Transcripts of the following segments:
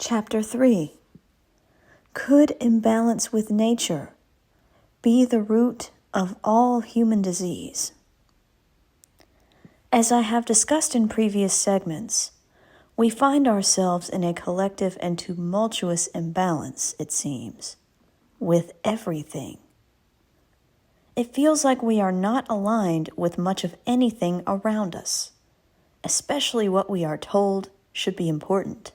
Chapter 3. Could imbalance with nature be the root of all human disease? As I have discussed in previous segments, we find ourselves in a collective and tumultuous imbalance, it seems, with everything. It feels like we are not aligned with much of anything around us, especially what we are told should be important.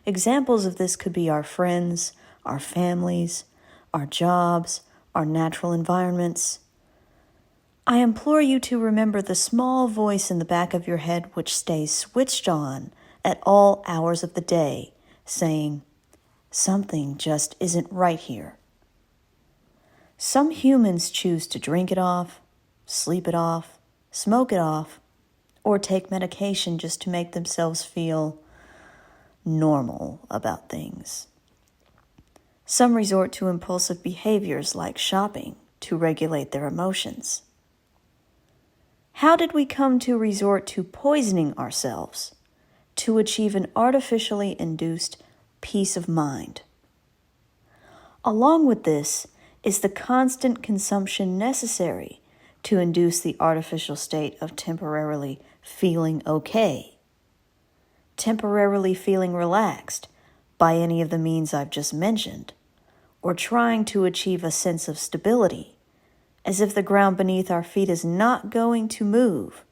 Examples of this could be our friends, our families, our jobs, our natural environments. I implore you to remember the small voice in the back of your head which stays switched on at all hours of the day, saying, "Something just isn't right here." Some humans choose to drink it off, sleep it off, smoke it off, or take medication just to make themselves feel normal about things. Some resort to impulsive behaviors like shopping to regulate their emotions. How did we come to resort to poisoning ourselves to achieve an artificially induced peace of mind? Along with this is the constant consumption necessary to induce the artificial state of temporarily feeling okay, temporarily feeling relaxed by any of the means I've just mentioned, or trying to achieve a sense of stability, as if the ground beneath our feet is not going to move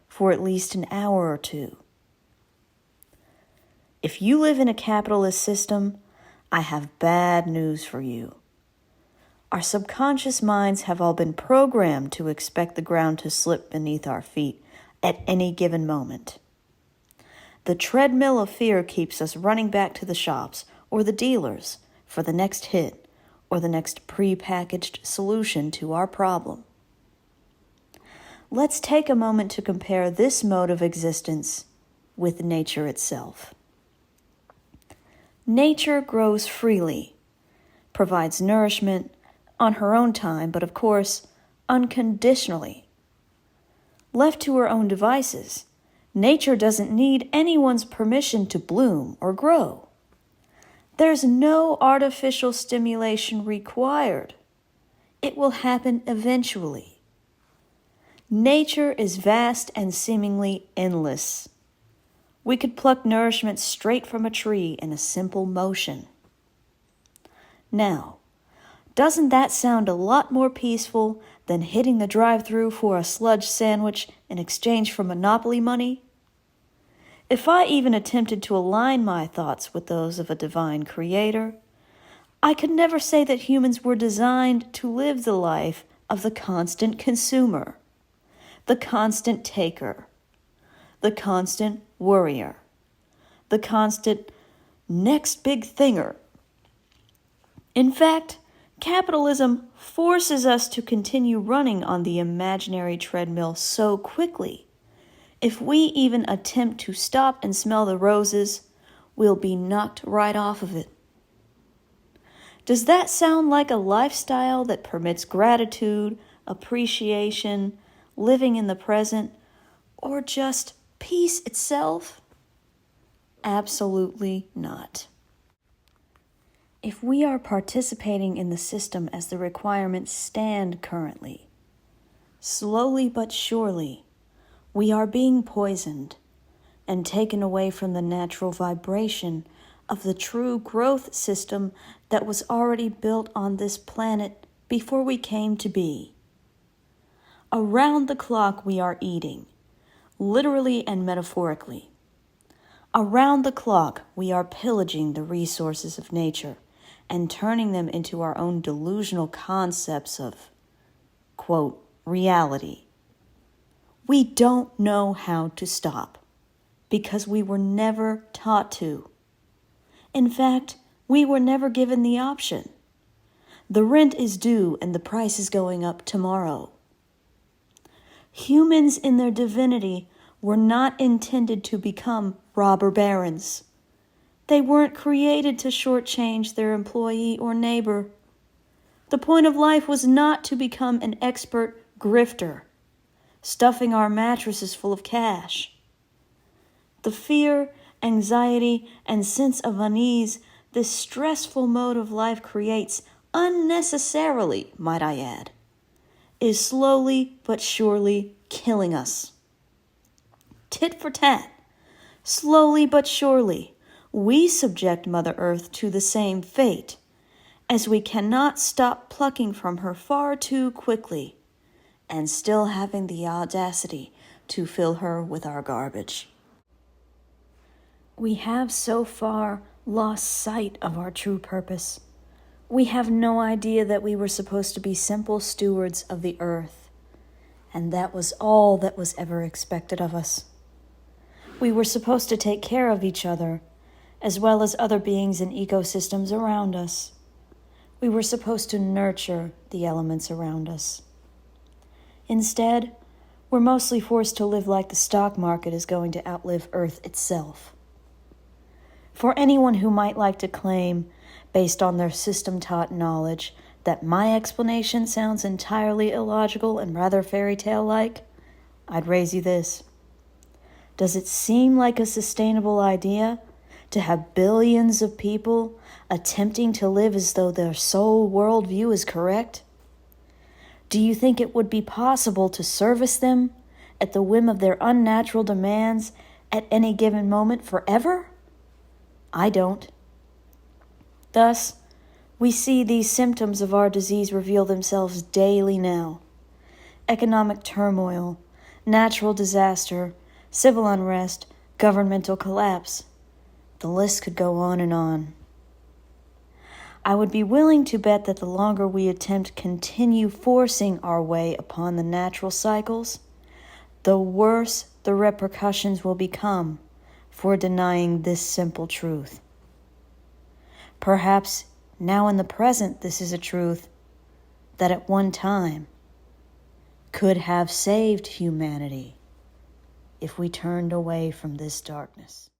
for at least an hour or two. If you live in a capitalist system, I have bad news for you. Our subconscious minds have all been programmed to expect the ground to slip beneath our feet at any given moment. The treadmill of fear keeps us running back to the shops or the dealers for the next hit or the next pre-packaged solution to our problem. Let's take a moment to compare this mode of existence with nature itself. Nature grows freely, provides nourishment on her own time, but of course, unconditionally. Left to her own devices, nature doesn't need anyone's permission to bloom or grow. There's no artificial stimulation required. It will happen eventually. Nature is vast and seemingly endless. We could pluck nourishment straight from a tree in a simple motion. Now, doesn't that sound a lot more peaceful than hitting the drive-thru for a sludge sandwich in exchange for Monopoly money? If I even attempted to align my thoughts with those of a divine creator, I could never say that humans were designed to live the life of the constant consumer, the constant taker, the constant worrier, the constant next big thinger. In fact, capitalism forces us to continue running on the imaginary treadmill so quickly. If we even attempt to stop and smell the roses, we'll be knocked right off of it. Does that sound like a lifestyle that permits gratitude, appreciation, living in the present, or just peace itself? Absolutely not. If we are participating in the system as the requirements stand currently, slowly but surely, we are being poisoned and taken away from the natural vibration of the true growth system that was already built on this planet before we came to be. Around the clock we are eating, literally and metaphorically. Around the clock we are pillaging the resources of nature and turning them into our own delusional concepts of, quote, reality. We don't know how to stop because we were never taught to. In fact, we were never given the option. The rent is due and the price is going up tomorrow. Humans in their divinity were not intended to become robber barons. They weren't created to shortchange their employee or neighbor. The point of life was not to become an expert grifter, stuffing our mattresses full of cash. The fear anxiety, and sense of unease this stressful mode of life creates, unnecessarily, might I add, is slowly but surely killing us. Tit for tat, slowly but surely, we subject Mother Earth to the same fate, as we cannot stop plucking from her far too quickly, and still having the audacity to fill her with our garbage. We have so far lost sight of our true purpose. We have no idea that we were supposed to be simple stewards of the earth, and that was all that was ever expected of us. We were supposed to take care of each other, as well as other beings and ecosystems around us. We were supposed to nurture the elements around us. Instead, we're mostly forced to live like the stock market is going to outlive Earth itself. For anyone who might like to claim, based on their system-taught knowledge, that my explanation sounds entirely illogical and rather fairy tale-like, I'd raise you this. Does it seem like a sustainable idea to have billions of people attempting to live as though their sole worldview is correct? Do you think it would be possible to service them at the whim of their unnatural demands at any given moment forever? I don't. Thus, we see these symptoms of our disease reveal themselves daily now. Economic turmoil, natural disaster, civil unrest, governmental collapse. The list could go on and on. I would be willing to bet that the longer we attempt to continue forcing our way upon the natural cycles, the worse the repercussions will become for denying this simple truth. Perhaps now in the present this is a truth that at one time could have saved humanity if we turned away from this darkness.